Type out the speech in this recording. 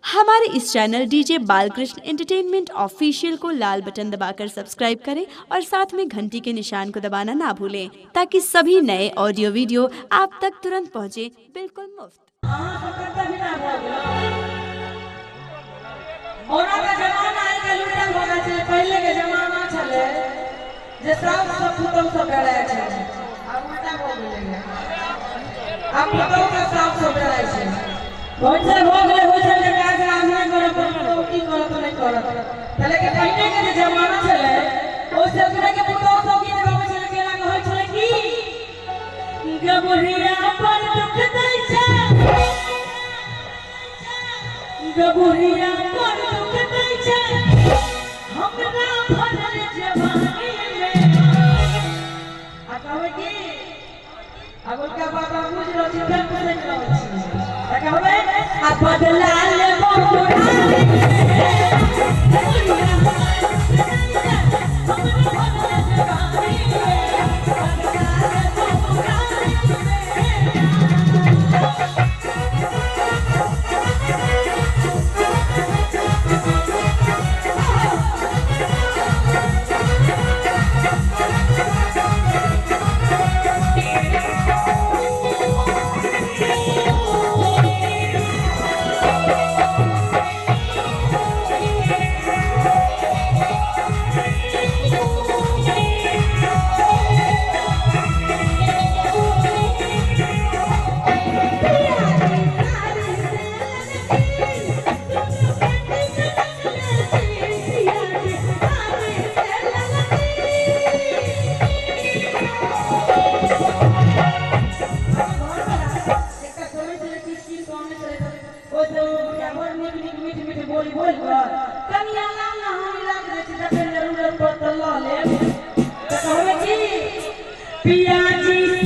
हमारे इस channel DJ Balkrishna entertainment official को लाल बटन दबाकर सब्सक्राइब करें और साथ में घंटी के निशान को दबाना ना भूलें ताकि सभी नए ऑडियो वीडियो आप तक तुरंत पहुंचे बिल्कुल मुफ्त। पहले के जमाना छले जे सब पुतौ सब डराय छै अब उल्टा हो गेलै अब पुतौ के सब डराय छै होइसे हो गेलै होइसे जे काज काम नहीं करत पुतौ की करत नहीं करत पहले के जमाना छले ओ सबरे के पुतौ सब की गावे छले केला के होय छले की गबुरिया पर दुख दै छै गबुरिया पर दुख दै छै हमरा भरल जवानी में कहवे की अगल का बात बुझ लो छी फिर पूछे लो छी कहवे आ बदला ले पिया जी